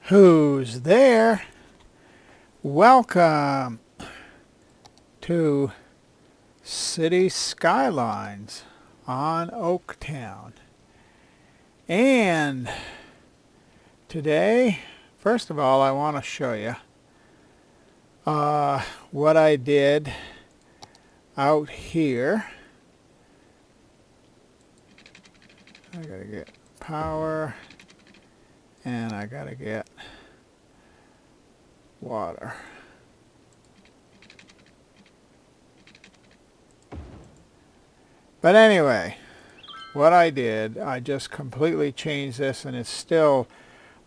Who's there? Welcome to City Skylines on Oaktown. And today, first of all, I want to show you what I did out here. I gotta get power and I gotta get water. But anyway, what I did, I just completely changed this, and it's still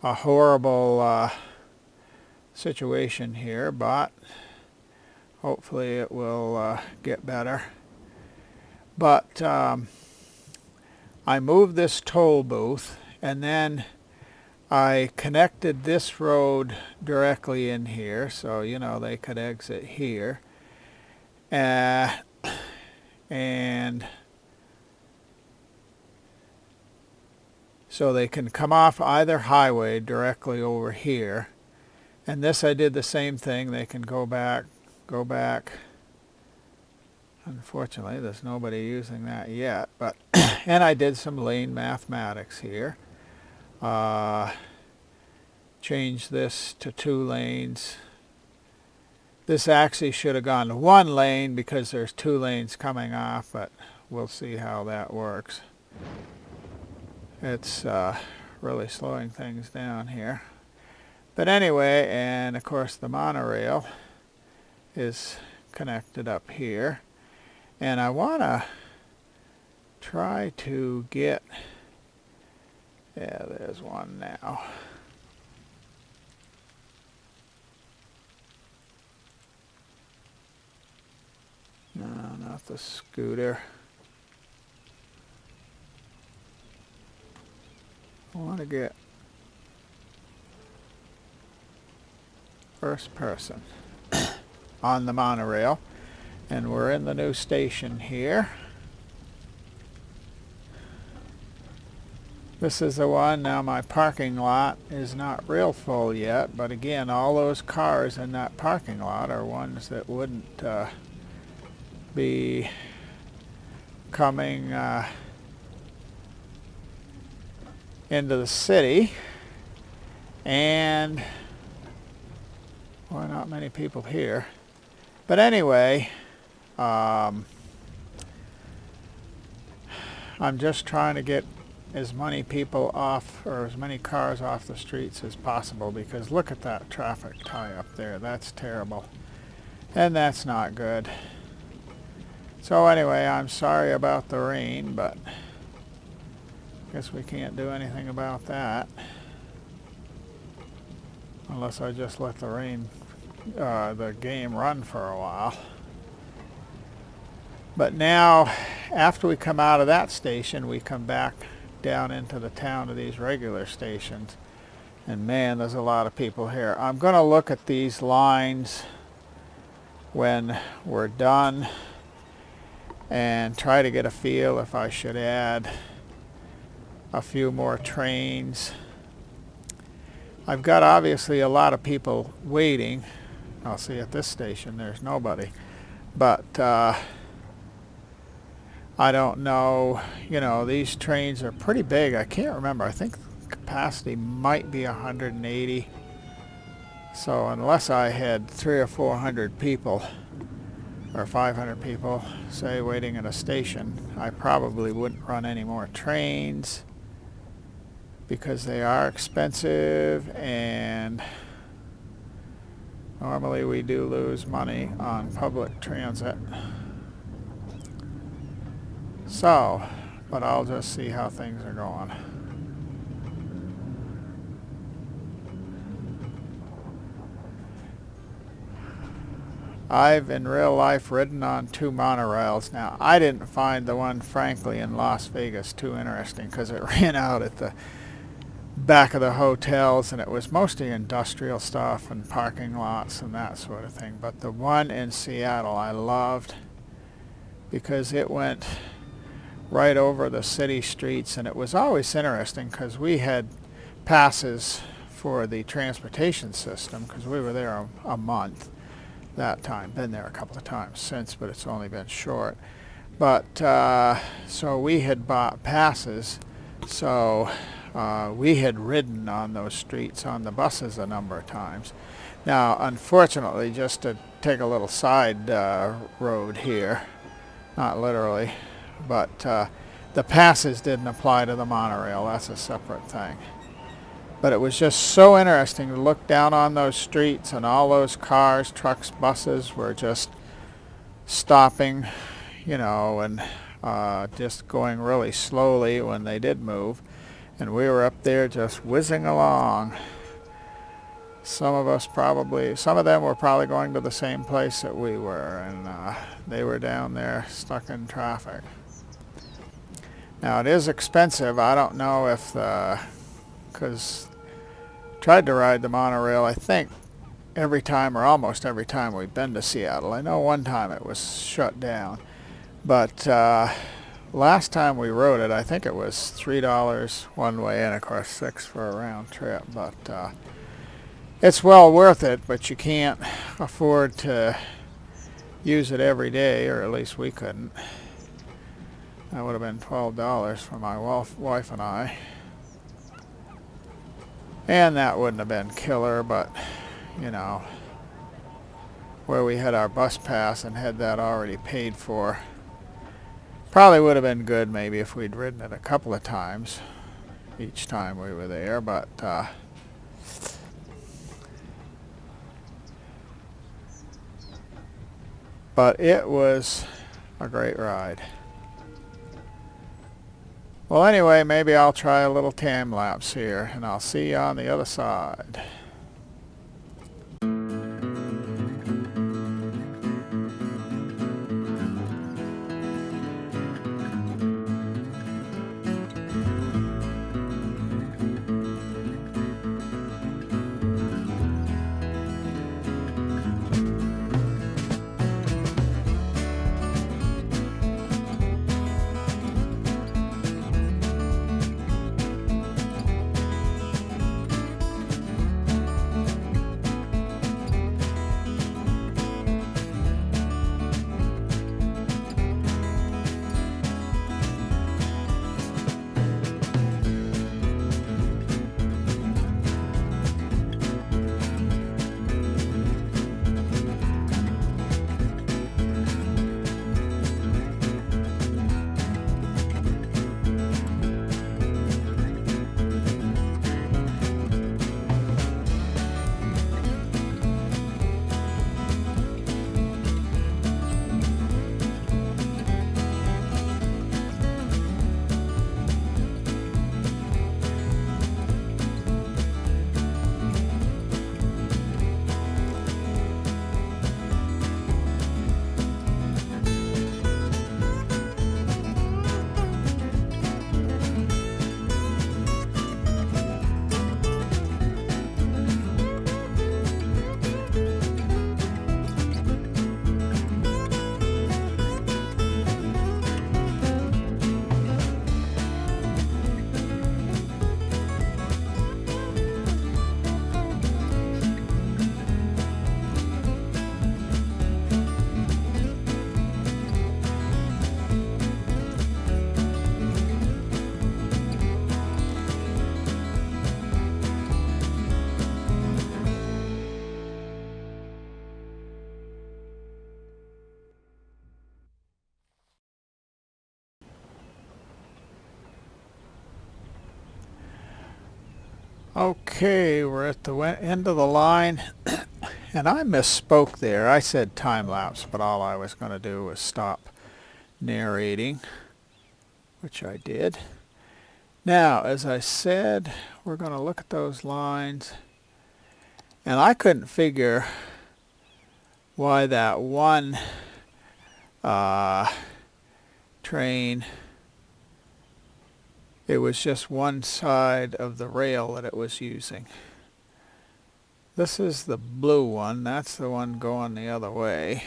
a horrible situation here, but hopefully it will get better. But I moved this toll booth, and then I connected this road directly in here, so you know they could exit here, and so they can come off either highway directly over here. And this I did the same thing. They can go back. Unfortunately, there's nobody using that yet, but and I did some lane mathematics here. Change this to 2 lanes. This actually should have gone to 1 lane because there's 2 lanes coming off, but we'll see how that works. It's really slowing things down here. But anyway, and of course the monorail is connected up here. And I want to try to get, yeah, there's one now. No, not the scooter. I want to get first person on the monorail. And we're in the new station here. This is the one. Now my parking lot is not real full yet, but again, all those cars in that parking lot are ones that wouldn't be coming into the city. And well, not many people here. But anyway, I'm just trying to get as many people off, or as many cars off the streets as possible, because look at that traffic tie up there. That's terrible. And that's not good. So anyway, I'm sorry about the rain, but I guess we can't do anything about that. Unless I just let the rain, the game run for a while. But now, after we come out of that station, we come back down into the town to these regular stations. And man, there's a lot of people here. I'm going to look at these lines when we're done and try to get a feel if I should add a few more trains. I've got obviously a lot of people waiting. I'll see at this station there's nobody. But I don't know, you know, these trains are pretty big. I can't remember. I think capacity might be 180. So unless I had 300 or 400 people or 500 people, say, waiting at a station, I probably wouldn't run any more trains because they are expensive, and normally we do lose money on public transit. So, but I'll just see how things are going. I've in real life ridden on 2 monorails. Now, I didn't find the one, frankly, in Las Vegas too interesting because it ran out at the back of the hotels, and it was mostly industrial stuff and parking lots and that sort of thing. But the one in Seattle I loved because it went right over the city streets, and it was always interesting because we had passes for the transportation system, because we were there a month that time. Been there a couple of times since, but it's only been short. But so we had bought passes, so we had ridden on those streets on the buses a number of times. Now, unfortunately, just to take a little side road here, not literally, but the passes didn't apply to the monorail. That's a separate thing. But it was just so interesting to look down on those streets, and all those cars, trucks, buses were just stopping, you know, and just going really slowly when they did move. And we were up there just whizzing along. Some of them were probably going to the same place that we were, and they were down there stuck in traffic. Now, it is expensive. I don't know if because tried to ride the monorail, I think, every time or almost every time we've been to Seattle. I know one time it was shut down, but last time we rode it, I think it was $3 one way, and of course $6 for a round trip. But it's well worth it, but you can't afford to use it every day, or at least we couldn't. That would have been $12 for my wife and I. And that wouldn't have been killer, but, you know, where we had our bus pass and had that already paid for, probably would have been good maybe if we'd ridden it a couple of times each time we were there, but it was a great ride. Well, anyway, maybe I'll try a little time lapse here, and I'll see you on the other side. Okay, we're at the end of the line, and I misspoke there. I said time lapse, but all I was going to do was stop narrating, which I did. Now, as I said, we're going to look at those lines, and I couldn't figure why that one train, it was just one side of the rail that it was using. This is the blue one. That's the one going the other way.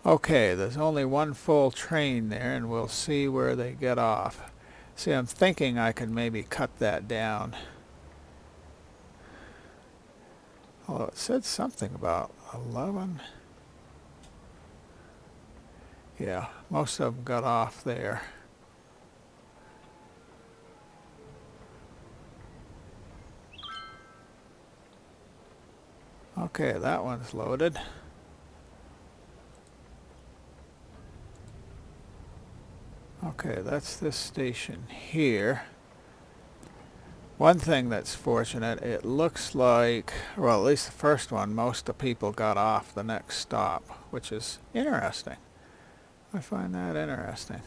Okay, there's only one full train there, and we'll see where they get off. See, I'm thinking I could maybe cut that down. Although it said something about 11. Yeah, most of them got off there. Okay, that one's loaded. Okay, that's this station here. One thing that's fortunate, it looks like, well, at least the first one, most of the people got off the next stop, which is interesting. I find that interesting.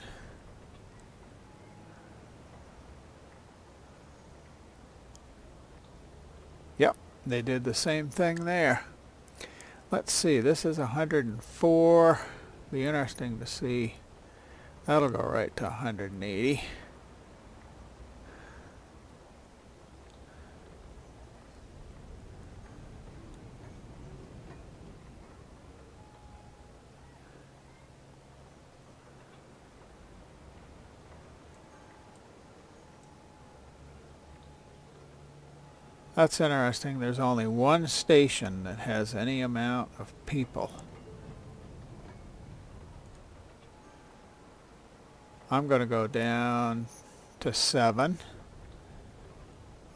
Yep, they did the same thing there. Let's see, this is 104. Be interesting to see. That'll go right to 180. That's interesting. There's only one station that has any amount of people. I'm going to go down to 7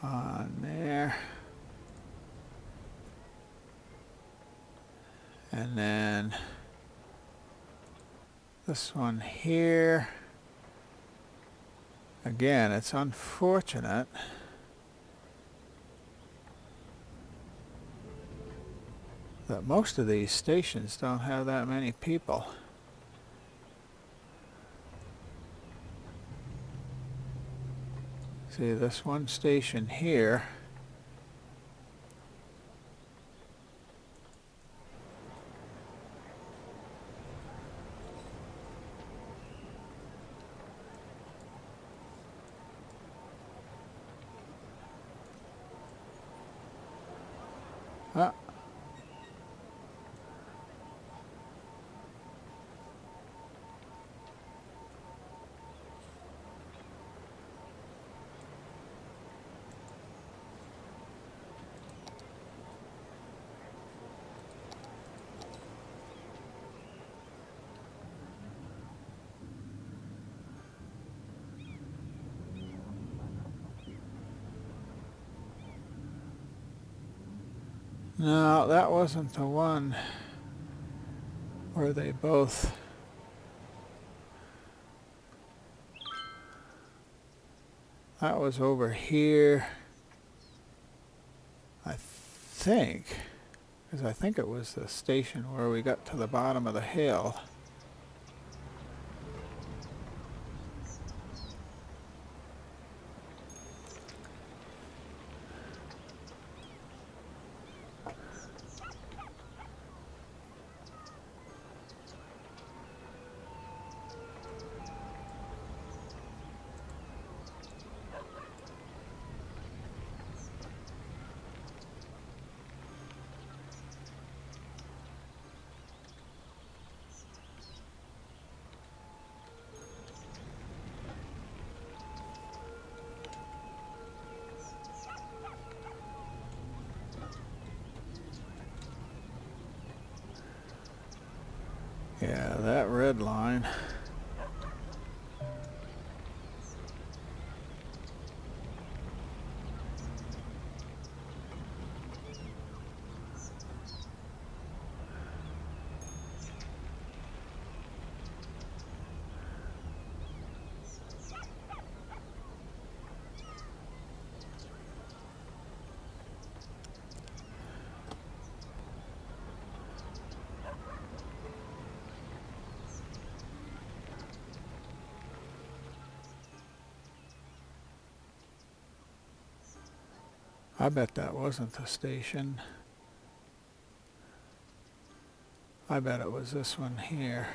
on there. And then this one here. Again, it's unfortunate that most of these stations don't have that many people. See, this one station here, no, that wasn't the one where they both... That was over here, I think, because I think it was the station where we got to the bottom of the hill. Yeah, that red line. I bet that wasn't the station. I bet it was this one here.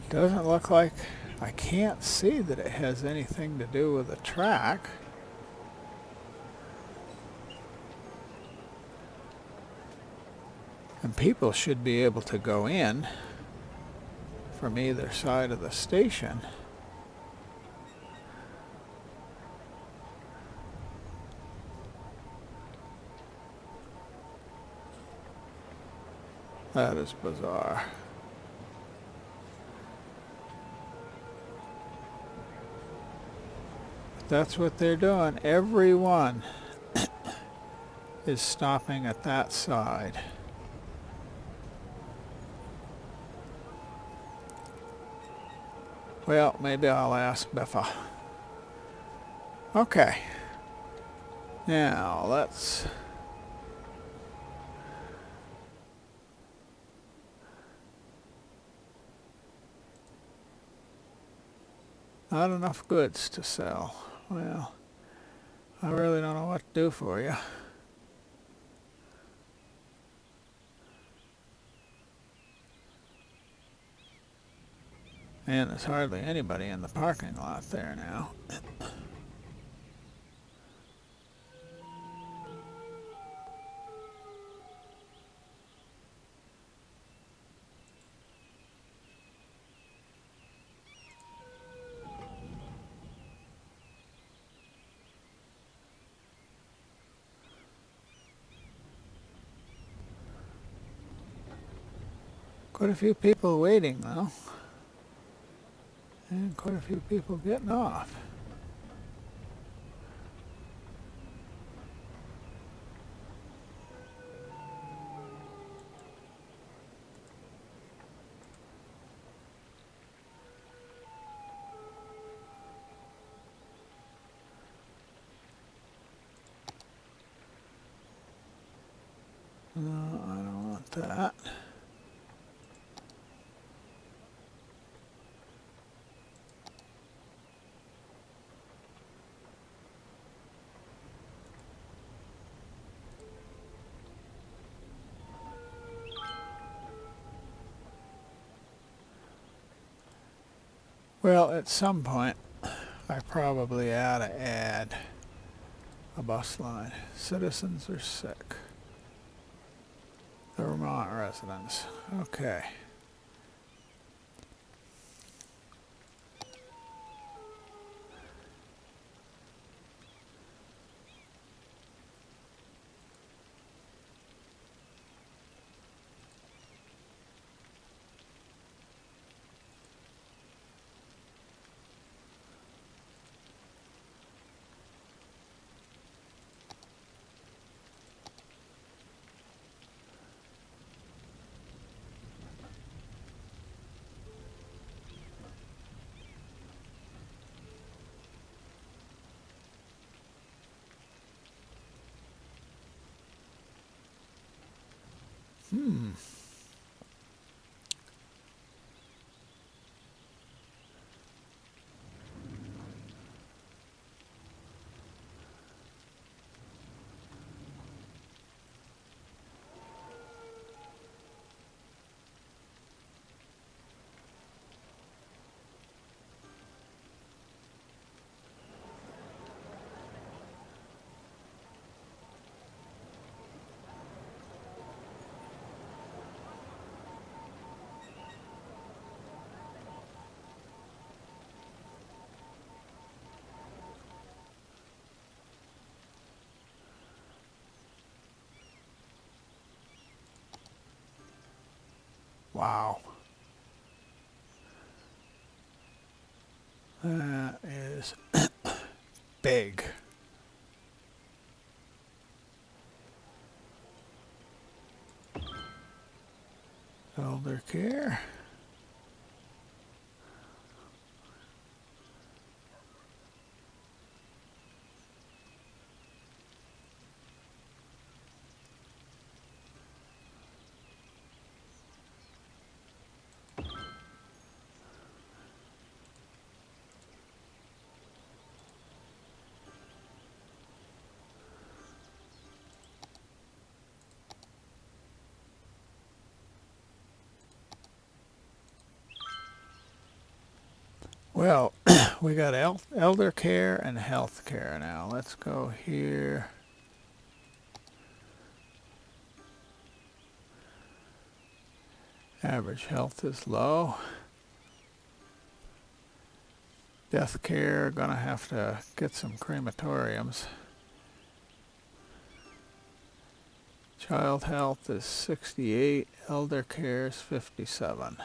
Doesn't look like, I can't see that it has anything to do with the track. And people should be able to go in from either side of the station. That is bizarre. That's what they're doing. Everyone is stopping at that side. Well, maybe I'll ask Biffa. Okay. Now, let's... Not enough goods to sell. Well, I really don't know what to do for you. And there's hardly anybody in the parking lot there now. Quite a few people waiting though. And quite a few people getting off. No, I don't want that. Well, at some point, I probably ought to add a bus line. Citizens are sick. The Vermont residents. Okay. Wow. That is big. Elder care. Well, we got elder care and health care now. Let's go here. Average health is low. Death care, gonna have to get some crematoriums. Child health is 68, elder care is 57.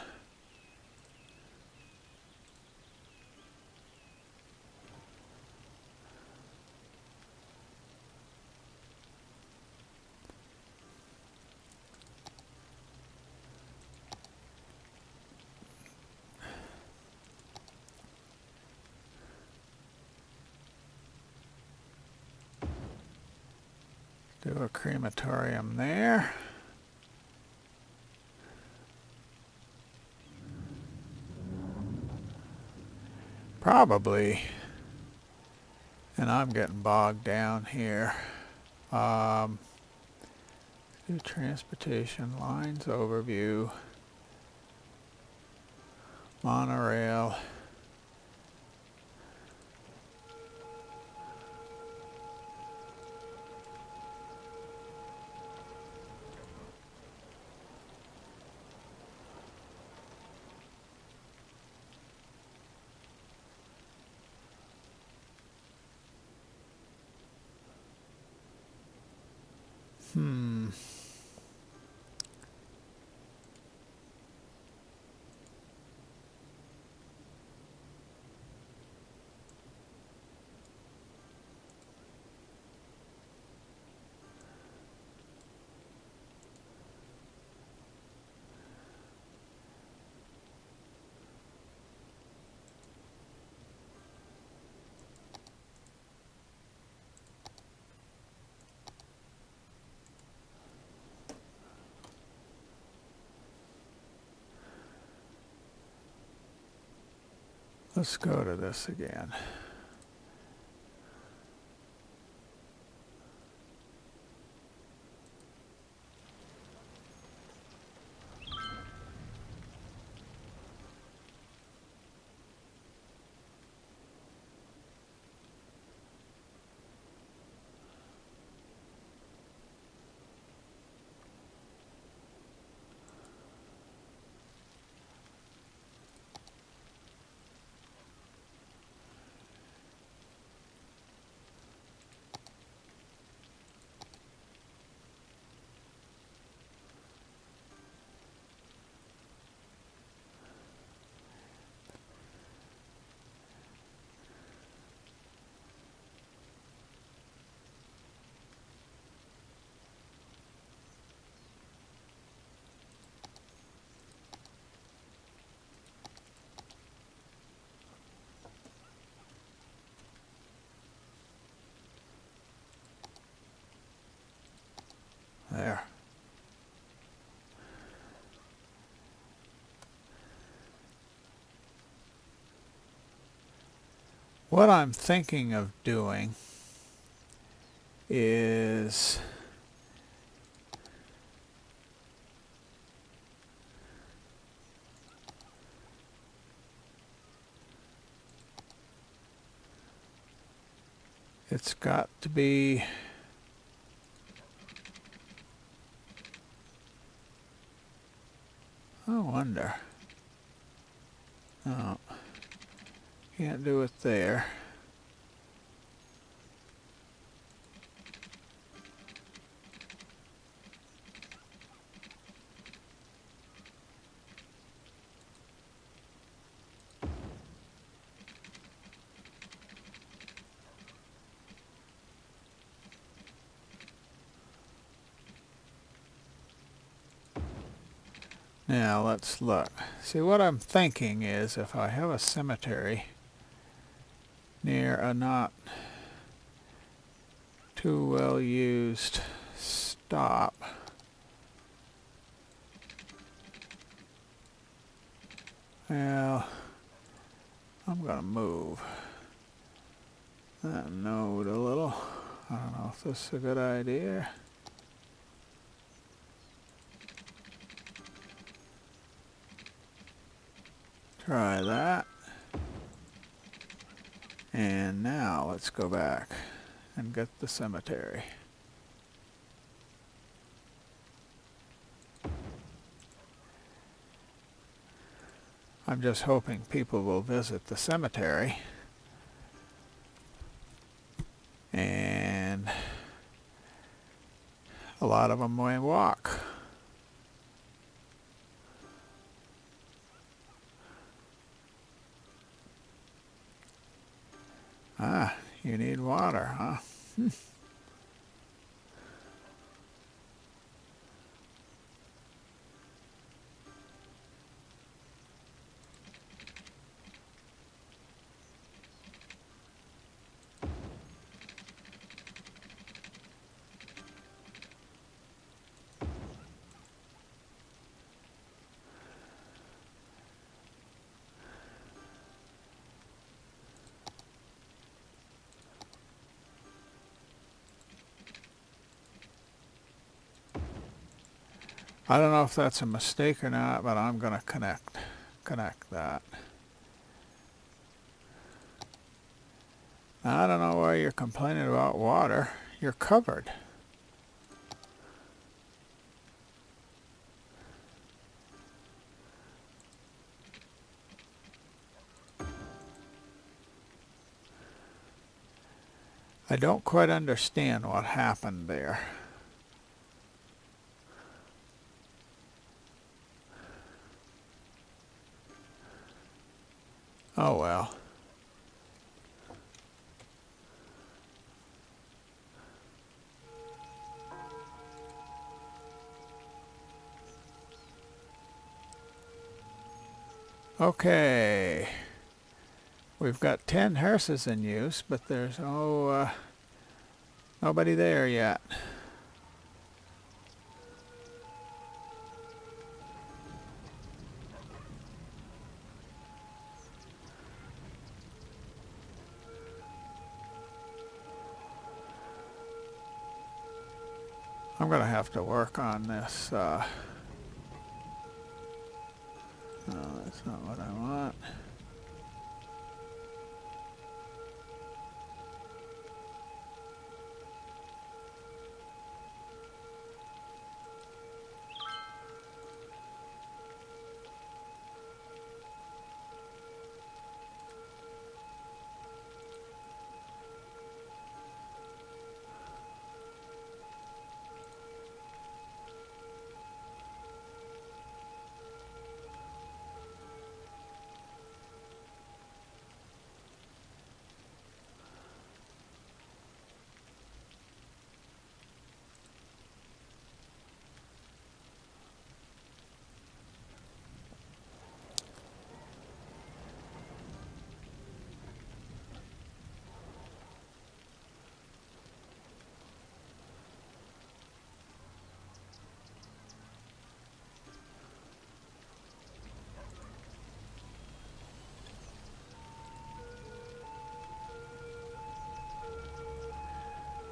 Do a crematorium there. Probably, and I'm getting bogged down here. Do transportation lines overview, monorail. Let's go to this again. There. What I'm thinking of doing is it's got to be I wonder. Oh, can't do it there. Now let's look. See, what I'm thinking is if I have a cemetery near a not too well used stop, well, I'm going to move that node a little. I don't know if this is a good idea. Try that. And now let's go back and get the cemetery. I'm just hoping people will visit the cemetery and a lot of them may walk. Ah, you need water, huh? I don't know if that's a mistake or not, but I'm going to connect that. I don't know why you're complaining about water. You're covered. I don't quite understand what happened there. Oh well. Okay. We've got 10 hearses in use, but there's nobody there yet. I'm going to have to work on this. No, that's not what I want.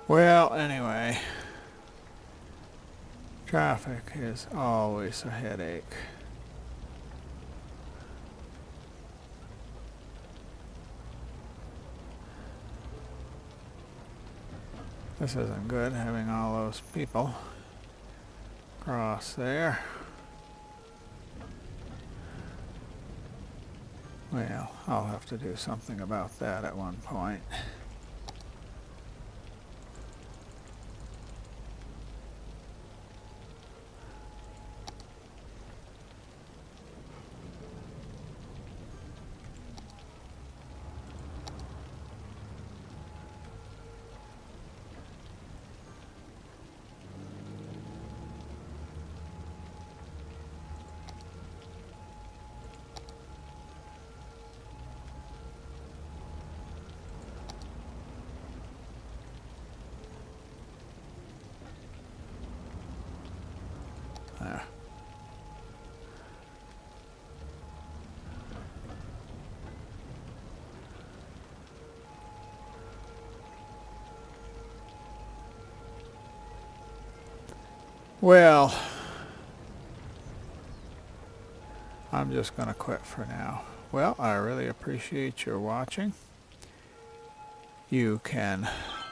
Well, anyway, traffic is always a headache. This isn't good, having all those people cross there. Well, I'll have to do something about that at one point. There. Well, I'm just going to quit for now. Well, I really appreciate your watching, You can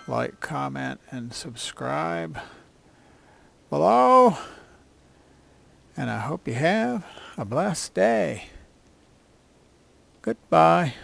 like, comment, and subscribe below. And I hope you have a blessed day. Goodbye.